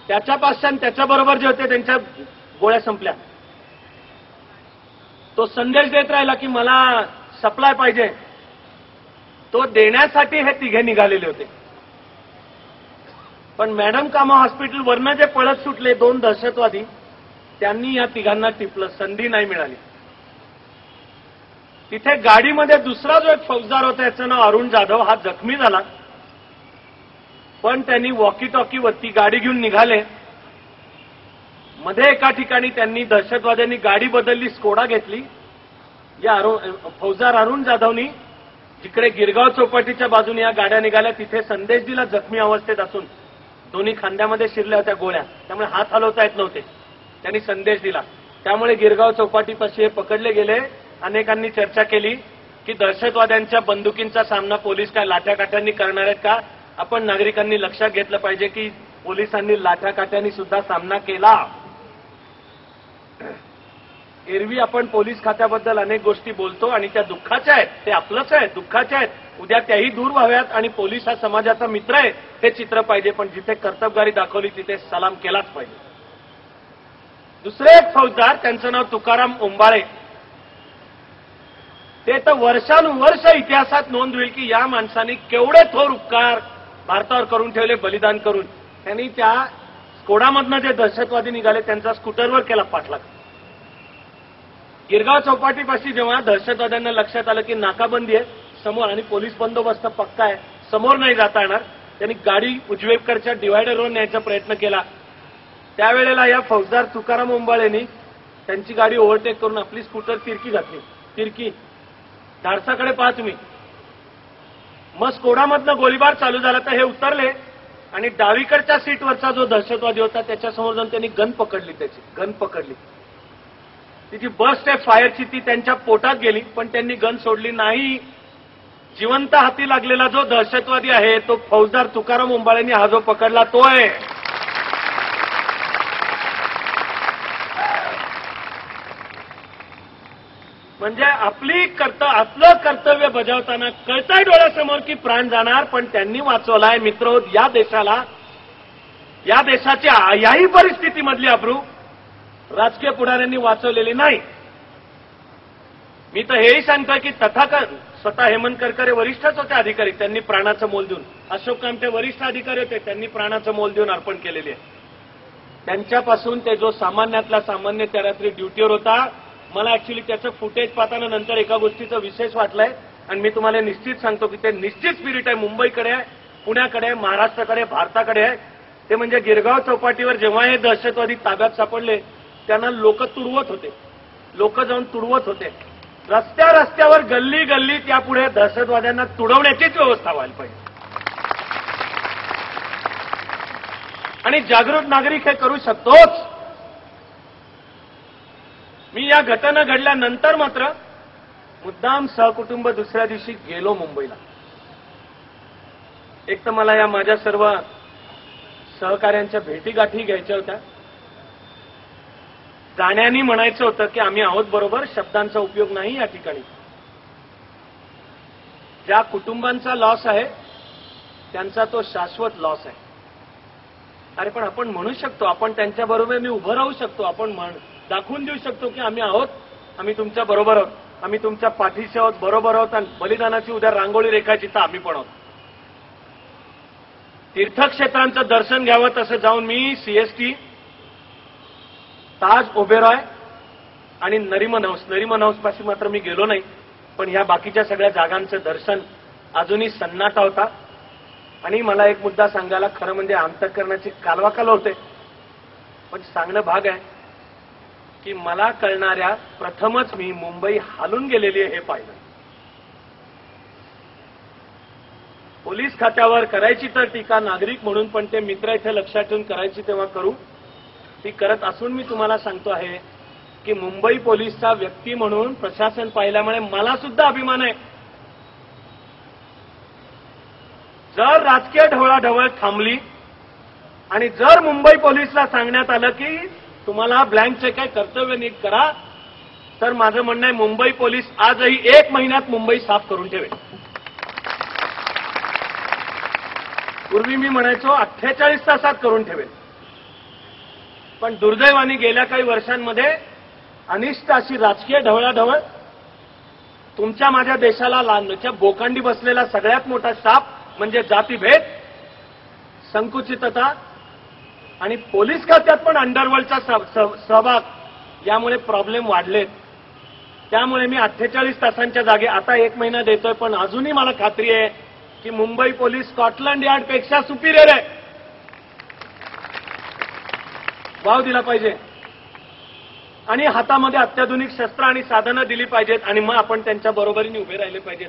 त्याच्या पाचशा आणि त्याच्याबरोबर जे होते त्यांच्या गोळ्या संपल्या. तो संदेश देत राहिला की मला सप्लाय पाहिजे. तो देण्यासाठी हे तिघे निघालेले होते. पण मॅडम कामा हॉस्पिटलवरनं जे पळत सुटले 2 दहशतवादी, त्यांनी या तिघांना टिपलं. संधी नाही मिळाली. तिथे गाडीमध्ये दुसरा जो एक फौजदार होता याचं नाव अरुण जाधव, हा जखमी झाला. पण त्यांनी वॉकी टॉकीवरती गाडी घेऊन निघाले. मध्ये एका ठिकाणी त्यांनी दहशतवाद्यांनी गाडी बदलली, स्कोडा घेतली. या फौजदार अरुण जाधवनी जिकडे गिरगाव चौपाटीच्या बाजूने या गाड्या निघाल्या तिथे संदेश दिला. जखमी अवस्थेत असून दोन्ही खांद्यामध्ये शिरल्या होत्या गोळ्या, त्यामुळे हात हलवता येत नव्हते. त्यांनी संदेश दिला. त्यामुळे गिरगाव चौपाटीपाशी हे पकडले गेले. अनेकांनी चर्चा केली की दहशतवाद्यांच्या बंदुकींचा सामना पोलीस काय लाठ्याकाठ्यांनी करणार आहेत का? आपण नागरिकांनी लक्षात घेतलं पाहिजे की पोलिसांनी लाठ्याकाठ्यांनी सुद्धा सामना केला. एरवी आपण पोलीस खात्याबद्दल अनेक गोष्टी बोलतो आणि त्या दुःखाच्या आहेत. ते आपलंच आहे, दुःखाच्या आहेत. उद्या त्याही दूर व्हाव्यात आणि पोलीस हा समाजाचा मित्र आहे हे चित्र पाहिजे. पण जिथे कर्तबगारी दाखवली तिथे सलाम केलाच पाहिजे. दुसरे एक फौजदार, त्यांचं नाव तुकाराम ओंबाळे. ते तर वर्षानुवर्ष इतिहासात नोंद होईल की या माणसाने केवढे थोर उपकार भारतावर करून ठेवले बलिदान करून. त्यांनी त्या स्कोडामधनं जे दहशतवादी निघाले त्यांचा स्कूटरवर केला पाठलाग. गिरगाव चौपाटीपाशी जेव्हा दहशतवाद्यांना लक्षात आलं की नाकाबंदी आहे समोर आणि पोलीस बंदोबस्त पक्का आहे, समोर नाही जाता येणार, त्यांनी गाडी उजवेकडच्या डिव्हायडरवर न्यायचा प्रयत्न केला. त्यावेळेला या फौजदार तुकाराम ओंबाळेंनी त्यांची गाडी ओव्हरटेक करून आपली स्कूटर तिरकी घातली. तिरकी धाडसाकडे पहा तुम्ही. मग स्कोडामधनं गोळीबार चालू झाला तर हे उतरले आणि डावीकडच्या सीटवरचा जो दहशतवादी होता त्याच्यासमोर जाऊन त्यांनी गन पकडली. त्याची गन पकडली. तिची बस्ट आहे फायरची, ती त्यांच्या पोटात गेली. पण त्यांनी गन सोडली नाही. जिवंत हाती लागलेला जो दहशतवादी आहे तो फौजदार तुकाराम ओंबाळेंनी हा जो पकडला तो आहे. म्हणजे आपलं कर्तव्य बजावताना कळतंय डोळ्यासमोर की प्राण जाणार, पण त्यांनी वाचवलाय. मित्र, या देशाला, या देशाच्या याही परिस्थितीमधली अब्रू राजकीय पुढाऱ्यांनी वाचवलेली नाही. मी तर हेही सांगतोय की तथाकथित स्वतः हेमंत करकरे वरिष्ठच होते अधिकारी, त्यांनी प्राणाचं मोल देऊन. अशोक कामटे वरिष्ठ अधिकारी होते, त्यांनी प्राणाचं मोल देऊन अर्पण केलेली आहे. त्यांच्यापासून ते जो सामान्यातला सामान्य त्या रात्री ड्युटीवर होता, मला ऍक्च्युली त्याचं फुटेज पाहताना नंतर एका गोष्टीचं विशेष वाटलंय आणि मी तुम्हाला निश्चित सांगतो की ते निश्चित स्पिरिट आहे. मुंबईकडे आहे, पुण्याकडे आहे, महाराष्ट्राकडे, भारताकडे आहे. ते म्हणजे गिरगाव चौपाटीवर जेव्हा हे दहशतवादी ताब्यात सापडले त्यांना लोक तुडवत होते. लोक जाऊन तुडवत होते. रस्त्यावर गल्ली गल्लीत यापुढे दहशतवाद्यांना तुडवण्याचीच व्यवस्था व्हायला पाहिजे. आणि जागृत नागरिक हे करू शकतोच. मी या घटना घडल्यानंतर मात्र मुद्दाम सहकुटुंब दुसऱ्या दिवशी गेलो मुंबईला. एक तर मला या माझ्या सर्व सहकाऱ्यांच्या भेटीगाठी घ्यायच्या होत्या. जाण्यानी म्हणायचं होतं की आम्ही आहोत बरोबर, शब्दांचा उपयोग नाही या ठिकाणी. ज्या कुटुंबांचा लॉस आहे त्यांचा तो शाश्वत लॉस आहे. अरे पण आपण म्हणू शकतो, आपण त्यांच्याबरोबर मी उभं राहू शकतो, आपण दाखवून देऊ शकतो की आम्ही आहोत, आम्ही तुमच्या बरोबर आहोत, आम्ही तुमच्या पाठीशी आहोत, बरोबर आहोत. आणि बलिदानाची उद्या रांगोळी रेखायची तर आम्ही पण आहोत. तीर्थक्षेत्रांचं दर्शन घ्यावं तसं जाऊन मी सीएसटी, ताज ओबेरॉय आणि नरिमन हाऊस पाशी मात्र मी गेलो नाही. पण ह्या बाकीच्या सगळ्या जागांचं दर्शन अजूनही सन्नाटा होता. आणि मला एक मुद्दा सांगायला खरं म्हणजे अंतःकरणाची कालवाकाल होते, पण सांगणं भाग आहे की मला कळणाऱ्या प्रथमच मी मुंबई हालून गेलेली आहे हे पाहिलं. पोलीस खात्यावर करायची तर टीका नागरिक म्हणून, पण ते मित्र इथे लक्षात ठेवून करायची तेव्हा करू. ती करत असून मी तुम्हाला सांगतो आहे की मुंबई पोलीसचा व्यक्ती म्हणून प्रशासन पाहिल्यामुळे मला सुद्धा अभिमान आहे. जर राजकीय ढवळाढवळ थांबली आणि जर मुंबई पोलीसला सांगण्यात आलं की तुम्हाला ब्लँक चेक आहे, कर्तव्य नीट करा, तर माझं म्हणणं आहे मुंबई पोलीस आजही 1 महिन्यात मुंबई साफ करून ठेवेल. पूर्वी मी म्हणायचो 48 तासात करून ठेवेल. पण दुर्दैवाने गेल्या काही वर्षांमध्ये अनिष्ट अशी राजकीय ढवळाढवळ, तुमच्या माझ्या देशाला लांबच्या बोकांडी बसलेला सगळ्यात मोठा शाप म्हणजे जातीभेद, संकुचितता आणि पोलीस खात्यात पण अंडरवर्ल्डचा सहभाग, यामुळे प्रॉब्लेम वाढलेत. त्यामुळे मी 48 तासांच्या जागी आता 1 महिना देतोय, पण अजूनही मला खात्री आहे की मुंबई पोलीस स्कॉटलंड यार्डपेक्षा सुपिरियर आहे. वाव दिला पाहिजे आणि हातामध्ये अत्याधुनिक शस्त्र आणि साधनं दिली पाहिजेत आणि मग आपण त्यांच्या बरोबरीने उभे राहिले पाहिजेत.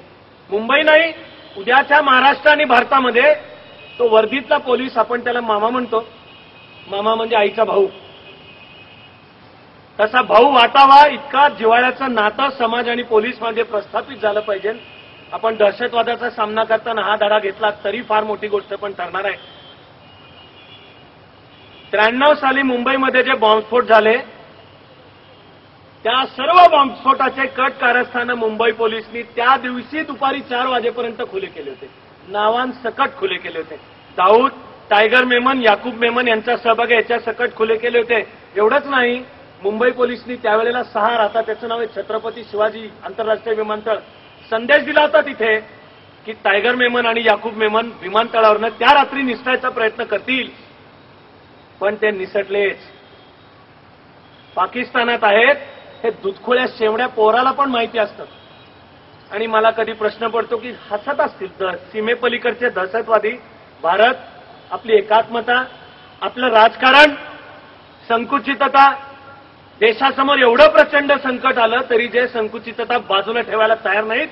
मुंबई नाही, उद्याच्या महाराष्ट्र आणि भारतामध्ये तो वर्दीतला पोलीस, आपण त्याला मामा म्हणतो, मामा म्हणजे आईचा भाऊ, तसा भाऊ वाटावा इतका जिव्हाळ्याचं नातं समाज आणि पोलीस मध्ये प्रस्थापित झालं पाहिजे. आपण दहशतवादाचा सामना करताना हा धडा घेतला तरी फार मोठी गोष्ट पण ठरणार आहे. 93 साली मुंबईमध्ये जे बॉम्बस्फोट झाले, त्या सर्व बॉम्बस्फोटाचे कट कारस्थानं मुंबई पोलिसनी त्या दिवशी दुपारी 4 वाजेपर्यंत खुले केले होते, नावांसकट खुले केले होते. दाऊद, टायगर मेमन, याकूब मेमन यांचा सहभाग याच्या सकट खुले केले होते. एवढंच नाही, मुंबई पोलिसनी त्यावेळेला 6 राहता, त्याचं नाव आहे छत्रपती शिवाजी आंतरराष्ट्रीय विमानतळ, संदेश दिला होता तिथे की टायगर मेमन आणि याकूब मेमन विमानतळावरनं त्या रात्री निसटायचा प्रयत्न करतील, पण ते निसटलेच. पाकिस्तानात आहेत हे दुधखोळ्या शेवड्या पोराला पण माहिती असतं. आणि मला कधी प्रश्न पडतो की हसत असतील तर सीमेपलीकडचे दहशतवादी, भारत, आपली एकात्मता, आपलं राजकारण, संकुचितता, देशासमोर एवढं प्रचंड संकट आलं तरी जे संकुचितता बाजूला ठेवायला तयार नाहीत,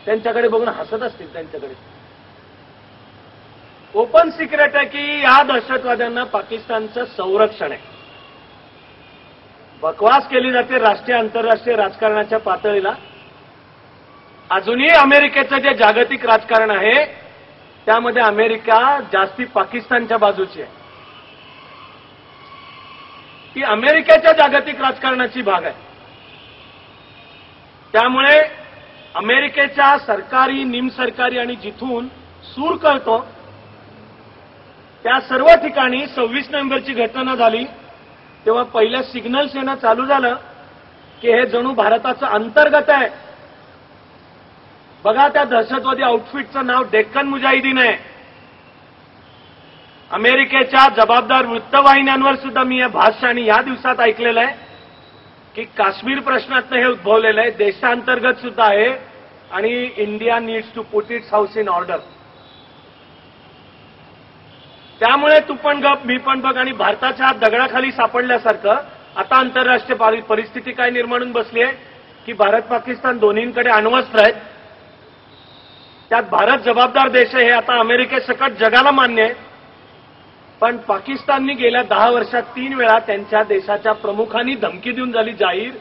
त्यांच्याकडे बघून हसत असतील. त्यांच्याकडे ओपन सिक्रेट आहे की या दहशतवाद्यांना पाकिस्तानचं संरक्षण आहे. बकवास केली जाते राष्ट्रीय आंतरराष्ट्रीय राजकारणाच्या पातळीला. अजूनही अमेरिकेचं जे जागतिक राजकारण आहे त्यामध्ये अमेरिका जास्ती पाकिस्तानच्या बाजूची आहे. ती अमेरिकेच्या जागतिक राजकारणाची भाग आहे. त्यामुळे अमेरिकेच्या सरकारी, निमसरकारी आणि जिथून सूर कळतो त्या सर्व ठिकाणी 26 नोव्हेंबरची घटना झाली तेव्हा पहिल्या सिग्नल्स येणं चालू झालं की हे जणू भारताचं अंतर्गत आहे. बघा, त्या दहशतवादी आउटफिटचं नाव डेक्कन मुजाहिदीन आहे. अमेरिकेच्या जबाबदार वृत्तवाहिन्यांवर सुद्धा मी हे भाष्य आणि या दिवसात ऐकलेलं आहे की काश्मीर प्रश्नातनं हे उद्भवलेलं आहे, देशांतर्गत सुद्धा आहे आणि India needs to put its house in order. त्यामुळे तू पण गप, मी पण बघ आणि भारताच्या दगडाखाली सापडल्यासारखं आता आंतरराष्ट्रीय परिस्थिती काय निर्माण होऊन बसली आहे की भारत पाकिस्तान दोन्हींकडे अण्वस्त्र आहेत. त्यात भारत जबाबदार देश आहे हे आता अमेरिकेसकट जगाला मान्य आहे. पण पाकिस्ताननी गेल्या 10 वर्षात 3 वेळा त्यांच्या देशाच्या प्रमुखांनी धमकी देऊन झाली जाहीर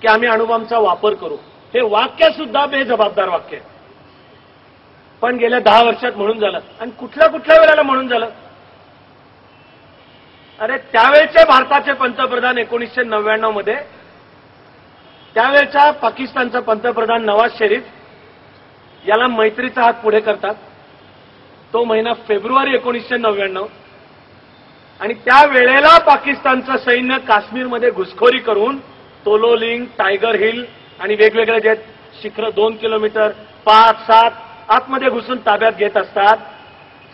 की आम्ही अणुबॉम्बचा वापर करू. हे वाक्य सुद्धा बेजबाबदार वाक्य आहे. पण गेल्या 10 वर्षात म्हणून झालं. आणि कुठल्या वेळेला म्हणून झालं? अरे, त्यावेळचे भारताचे पंतप्रधान 1999 मध्ये त्यावेळच्या पाकिस्तानचा पंतप्रधान नवाज शरीफ याला मैत्रीचा हात पुढे करतात. तो महिना फेब्रुवारी 1999 आणि त्या वेळेला पाकिस्तानचं सैन्य काश्मीरमध्ये घुसखोरी करून तोलोलिंग, टायगर हिल आणि वेगवेगळे जे शिखर 2 किलोमीटर 5-7 आतमध्ये घुसून ताब्यात घेत असतात.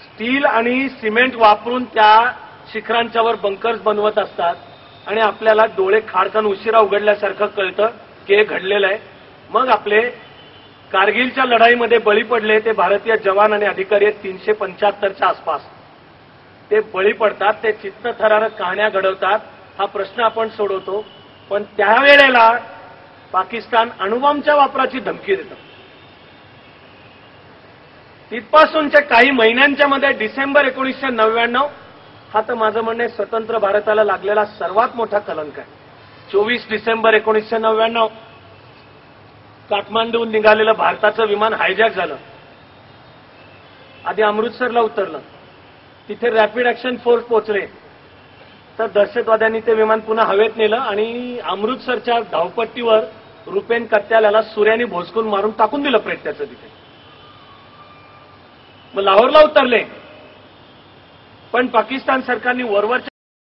स्टील आणि सिमेंट वापरून त्या शिखरांच्यावर बंकर्स बनवत असतात आणि आपल्याला डोळे खाडकन उशिरा उघडल्यासारखं कळतं की हे घडलेलं आहे. मग आपले कारगिलच्या लढाईमध्ये बळी पडले ते भारतीय जवान आणि अधिकारी आहेत 375च्या आसपास. ते बळी पडतात, ते चित्तथरारक कहाण्या घडवतात. हा प्रश्न आपण सोडवतो. पण त्यावेळेला पाकिस्तान अणुबॉम्बच्या वापराची धमकी देतं. तिथपासूनच्या काही महिन्यांच्या मध्ये डिसेंबर 1999 हा तर माझं म्हणणं आहे स्वतंत्र भारताला लागलेला सर्वात मोठा कलंक आहे. 24 डिसेंबर 1999 काठमांडूहून निघालेलं भारताचं विमान हायजॅक झालं. आधी अमृतसरला उतरलं, तिथे रॅपिड ऍक्शन फोर्स पोहोचले, तर दहशतवाद्यांनी ते विमान पुन्हा हवेत नेलं आणि अमृतसरच्या धावपट्टीवर रुपेन कत्यालाला सूर्याने भोसकून मारून टाकून दिलं प्रेत्याचं तिथे. मग लाहोरला उतरले, पण पाकिस्तान सरकारने वरवरच्या